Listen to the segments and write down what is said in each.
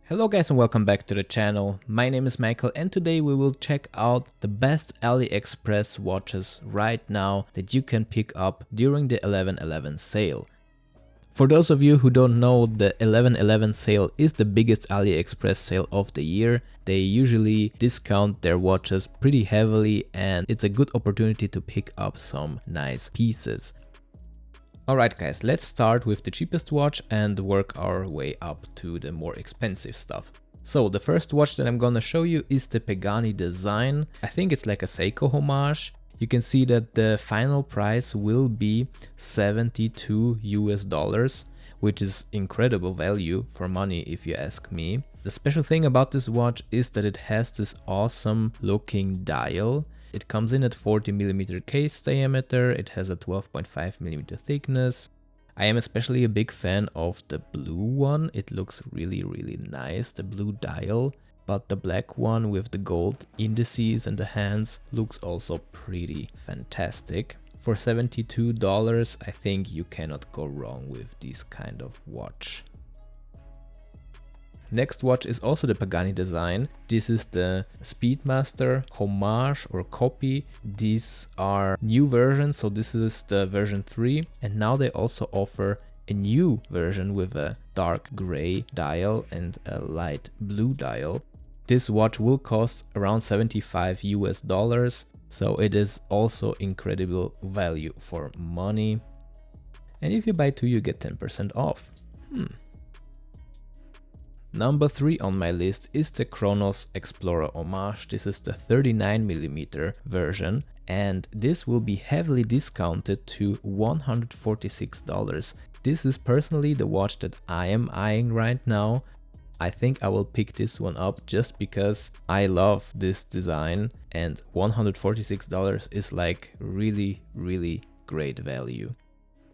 Hello guys and welcome back to the channel. My name is Michael and today we will check out the best AliExpress watches right now that you can pick up during the 11/11 sale. For those of you who don't know, the 11/11 sale is the biggest AliExpress sale of the year. They usually discount their watches pretty heavily and it's a good opportunity to pick up some nice pieces. Alright guys, let's start with the cheapest watch and work our way up to the more expensive stuff. So the first watch that I'm gonna show you is the Pagani Design. I think it's like a Seiko homage. You can see that the final price will be $72 US, which is incredible value for money if you ask me. The special thing about this watch is that it has this awesome looking dial. It comes in at 40mm case diameter, it has a 12.5mm thickness. I am especially a big fan of the blue one, it looks really nice, the blue dial. But the black one with the gold indices and the hands looks also pretty fantastic. For $72, I think you cannot go wrong with this kind of watch. Next watch is also the Pagani Design. This is the Speedmaster homage or copy. These are new versions, so this is the version 3. And now they also offer a new version with a dark gray dial and a light blue dial. This watch will cost around $75 US, so it is also incredible value for money. And if you buy two, you get 10% off. Number 3 on my list is the Cronos Explorer homage. This is the 39mm version and this will be heavily discounted to $146. This is personally the watch that I am eyeing right now. I think I will pick this one up just because I love this design and $146 is like really great value.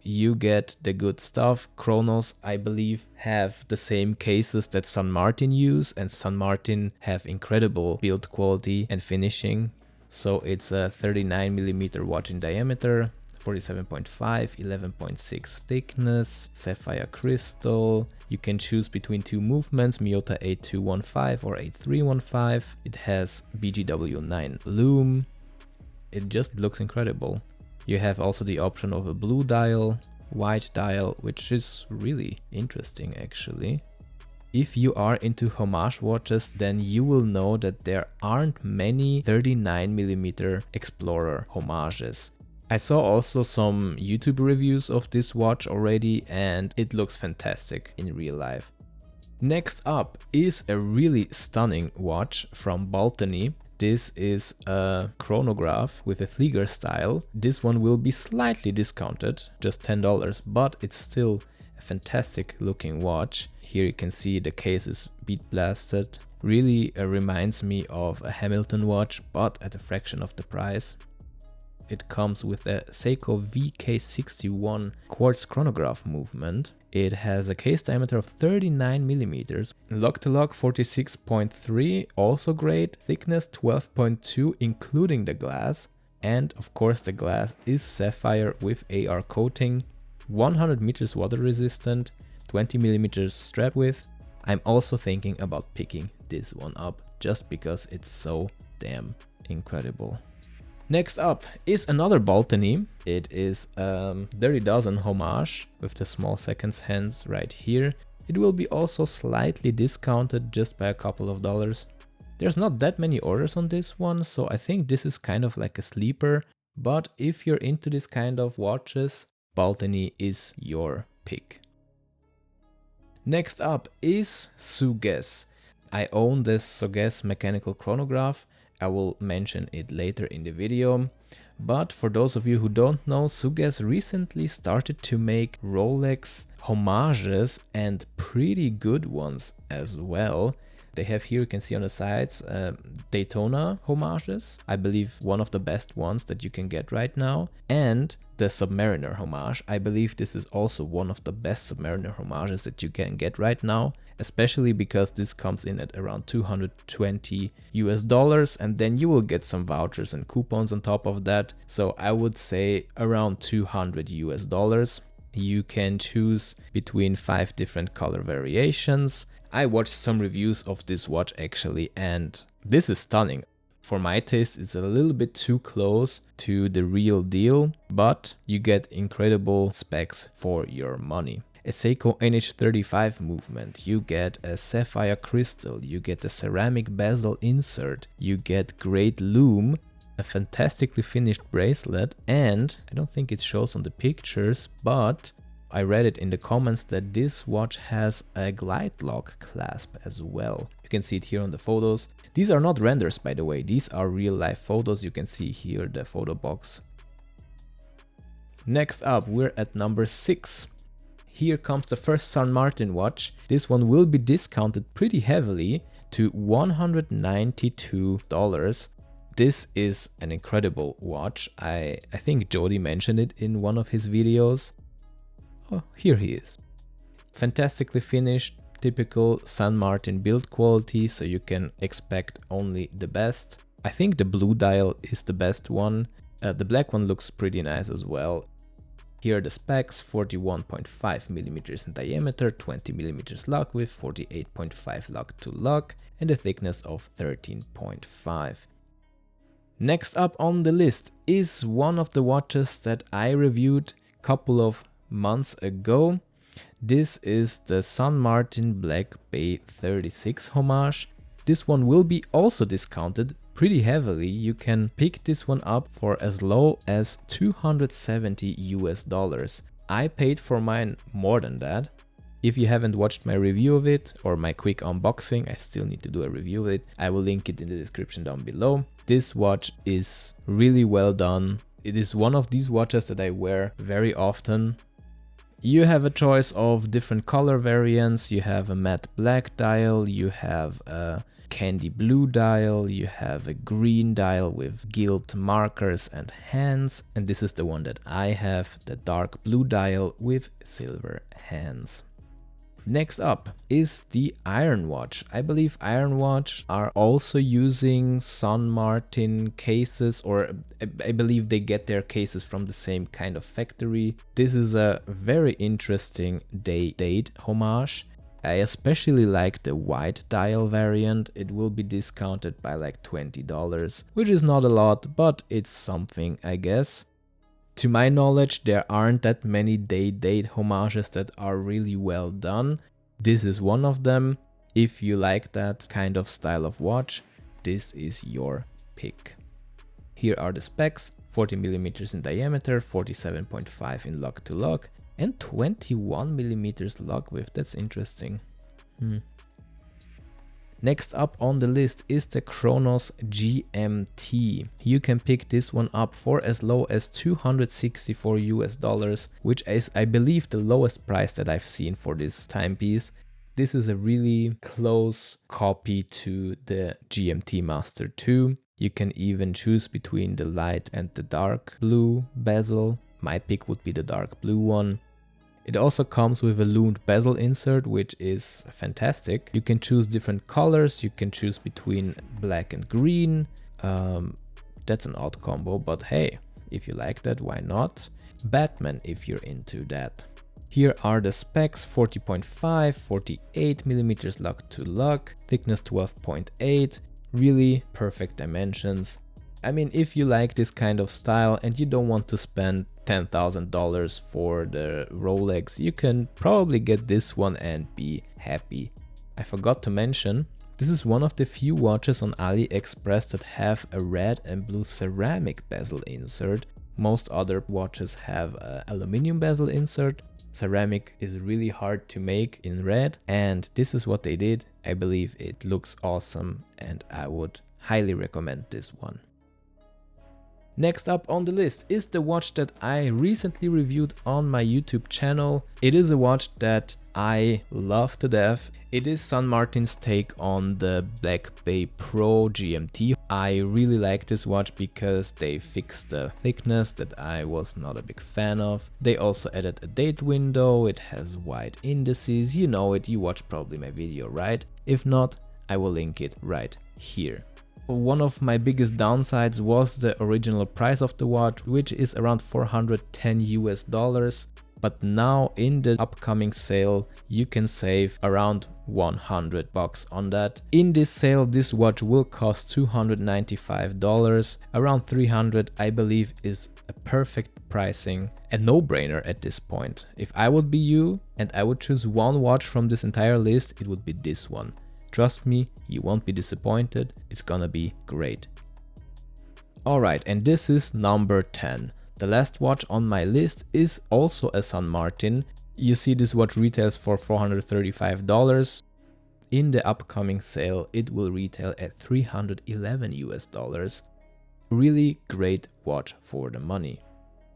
You get the good stuff. Chronos, I believe, have the same cases that San Martin use, and San Martin have incredible build quality and finishing. So it's a 39mm watch in diameter, 47.5, 11.6 thickness, sapphire crystal. You can choose between two movements, Miyota 8215 or 8315. It has BGW9 lume. It just looks incredible. You have also the option of a blue dial, white dial, which is really interesting actually. If you are into homage watches, then you will know that there aren't many 39mm Explorer homages. I saw also some YouTube reviews of this watch already and it looks fantastic in real life. Next up is a really stunning watch from Baltany. This is a chronograph with a Flieger style. This one will be slightly discounted, just $10, but it's still a fantastic looking watch. Here you can see the case is bead blasted. Really reminds me of a Hamilton watch, but at a fraction of the price. It comes with a Seiko VK61 quartz chronograph movement. It has a case diameter of 39mm, lock to lock 46.3, also great, thickness 12.2 including the glass, and of course the glass is sapphire with AR coating, 100 meters water resistant, 20mm strap width. I'm also thinking about picking this one up just because it's so damn incredible. Next up is another Baltany. It is Dirty Dozen homage with the small seconds hands right here. It will be also slightly discounted just by a couple of dollars. There's not that many orders on this one, so I think this is kind of like a sleeper. But if you're into this kind of watches, Baltany is your pick. Next up is Sugess. I own this Sugess mechanical chronograph. I will mention it later in the video. But for those of you who don't know, Sugess recently started to make Rolex homages and pretty good ones as well. They have here, you can see on the sides, Daytona homages. I believe one of the best ones that you can get right now. And the Submariner homage. I believe this is also one of the best Submariner homages that you can get right now. Especially because this comes in at around $220 US, and then you will get some vouchers and coupons on top of that. So I would say around $200 US. You can choose between 5 different color variations. I watched some reviews of this watch actually, and this is stunning. For my taste, it's a little bit too close to the real deal, but you get incredible specs for your money. A Seiko NH35 movement, you get a sapphire crystal, you get a ceramic bezel insert, you get great lume, a fantastically finished bracelet, and I don't think it shows on the pictures, but I read it in the comments that this watch has a glide lock clasp as well. You can see it here on the photos. These are not renders, by the way, these are real life photos. You can see here the photo box. Next up, we're at number 6. Here comes the first San Martin watch. This one will be discounted pretty heavily to $192. This is an incredible watch. I think Jody mentioned it in one of his videos. Oh, here he is. Fantastically finished, typical San Martin build quality, so you can expect only the best. I think the blue dial is the best one. The black one looks pretty nice as well. Here are the specs: 41.5 millimeters in diameter, 20 millimeters lock width, 48.5 lock to lock, and a thickness of 13.5. Next up on the list is one of the watches that I reviewed a couple of months ago. This is the San Martin Black Bay 36 homage. This one will be also discounted pretty heavily. You can pick this one up for as low as $270. I paid for mine more than that. If you haven't watched my review of it or my quick unboxing, I still need to do a review of it. I will link it in the description down below. This watch is really well done. It is one of these watches that I wear very often. You have a choice of different color variants. You have a matte black dial, you have a candy blue dial, you have a green dial with gilt markers and hands, and this is the one that I have, the dark blue dial with silver hands. Next up is the Ironwatch. I believe Ironwatch are also using San Martin cases, or I believe they get their cases from the same kind of factory. This is a very interesting Day-Date homage. I especially like the white dial variant. It will be discounted by like $20, which is not a lot, but it's something, I guess. To my knowledge, there aren't that many Day-Date homages that are really well done. This is one of them. If you like that kind of style of watch, this is your pick. Here are the specs: 40 millimeters in diameter, 47.5 in lock to lock, and 21 millimeters lock width. That's interesting. Next up on the list is the Cronos GMT. You can pick this one up for as low as $264, which is, I believe, the lowest price that I've seen for this timepiece. This is a really close copy to the GMT-MASTER 2. You can even choose between the light and the dark blue bezel. My pick would be the dark blue one. It also comes with a lumed bezel insert, which is fantastic. You can choose different colors. You can choose between black and green. That's an odd combo, but hey, if you like that, why not? Batman, if you're into that. Here are the specs: 40.5, 48 millimeters lock to lock, thickness 12.8, really perfect dimensions. I mean, if you like this kind of style and you don't want to spend $10,000 for the Rolex, you can probably get this one and be happy. I forgot to mention, this is one of the few watches on Aliexpress that have a red and blue ceramic bezel insert. Most other watches have an aluminum bezel insert. Ceramic is really hard to make in red, and this is what they did. I believe it looks awesome and I would highly recommend this one. Next up on the list is the watch that I recently reviewed on my YouTube channel. It is a watch that I love to death. It is San Martin's take on the Black Bay Pro GMT. I really like this watch because they fixed the thickness that I was not a big fan of. They also added a date window. It has wide indices. You know it, you watched probably my video, right? If not, I will link it right here. One of my biggest downsides was the original price of the watch, which is around $410 US. But now in the upcoming sale, you can save around 100 bucks on that. In this sale, this watch will cost $295. Around 300, I believe, is a perfect pricing, a no-brainer at this point. If I would be you and I would choose one watch from this entire list, it would be this one. Trust me, you won't be disappointed. It's gonna be great. Alright, and this is number 10. The last watch on my list is also a San Martin. You see, this watch retails for $435. In the upcoming sale, it will retail at $311 US. Really great watch for the money.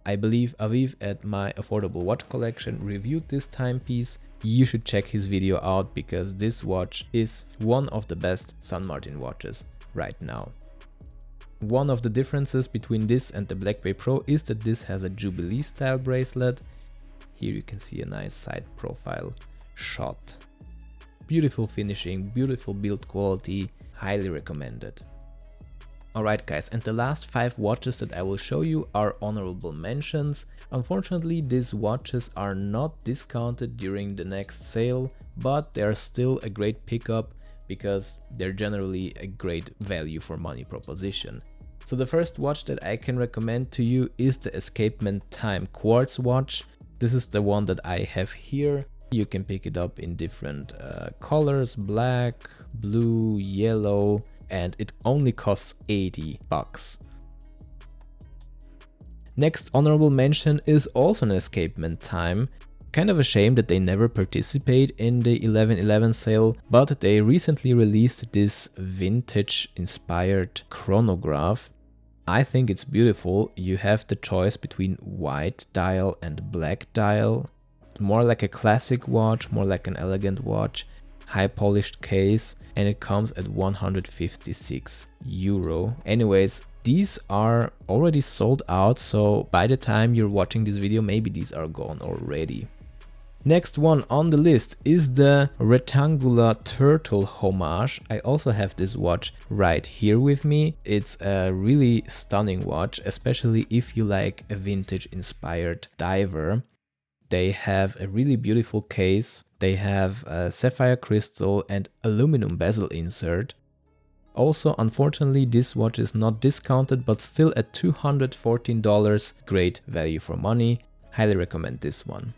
I believe Aviv at My Affordable Watch Collection reviewed this timepiece. You should check his video out because this watch is one of the best San Martin watches right now. One of the differences between this and the Black Bay Pro is that this has a Jubilee style bracelet. Here you can see a nice side profile shot. Beautiful finishing, beautiful build quality, highly recommended. Alright guys, and the last 5 watches that I will show you are honorable mentions. Unfortunately, these watches are not discounted during the next sale, but they are still a great pickup because they're generally a great value for money proposition. So the first watch that I can recommend to you is the Escapement Time Quartz watch. This is the one that I have here. You can pick it up in different colors, black, blue, yellow, and it only costs 80 bucks. Next honorable mention is also an Escapement Time. Kind of a shame that they never participate in the 11/11 sale, but they recently released this vintage inspired chronograph. I think it's beautiful. You have the choice between white dial and black dial. More like a classic watch, more like an elegant watch. High polished case, and it comes at 156 euro. Anyways, these are already sold out, so by the time you're watching this video, maybe these are gone already. Next one on the list is the Retangula Turtle Homage. I also have this watch right here with me. It's a really stunning watch, especially if you like a vintage inspired diver. They have a really beautiful case. They have a sapphire crystal and aluminum bezel insert. Also, unfortunately, this watch is not discounted, but still at $214. Great value for money. Highly recommend this one.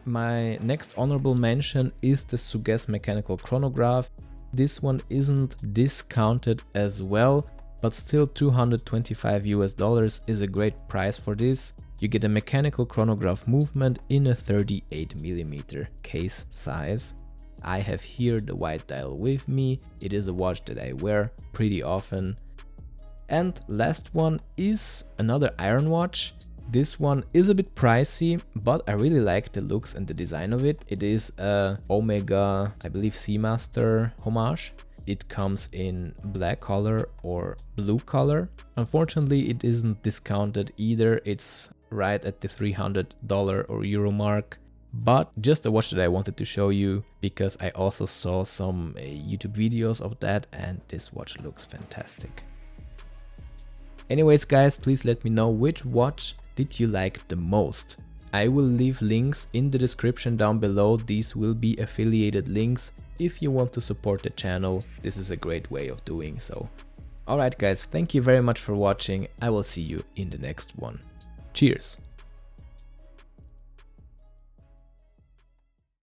My next honorable mention is the Sugess mechanical chronograph. This one isn't discounted as well, but still $225 is a great price for this. You get a mechanical chronograph movement in a 38mm case size. I have here the white dial with me. It is a watch that I wear pretty often. And last one is another Ironwatch. This one is a bit pricey, but I really like the looks and the design of it. It is a Omega, I believe, Seamaster homage. It comes in black color or blue color. Unfortunately, it isn't discounted either. It's right at the $300 or euro mark. But just a watch that I wanted to show you because I also saw some YouTube videos of that, and this watch looks fantastic. Anyways guys, please let me know which watch did you like the most. I will leave links in the description down below. These will be affiliated links. If you want to support the channel, this is a great way of doing so. Alright guys, thank you very much for watching. I will see you in the next one. Cheers!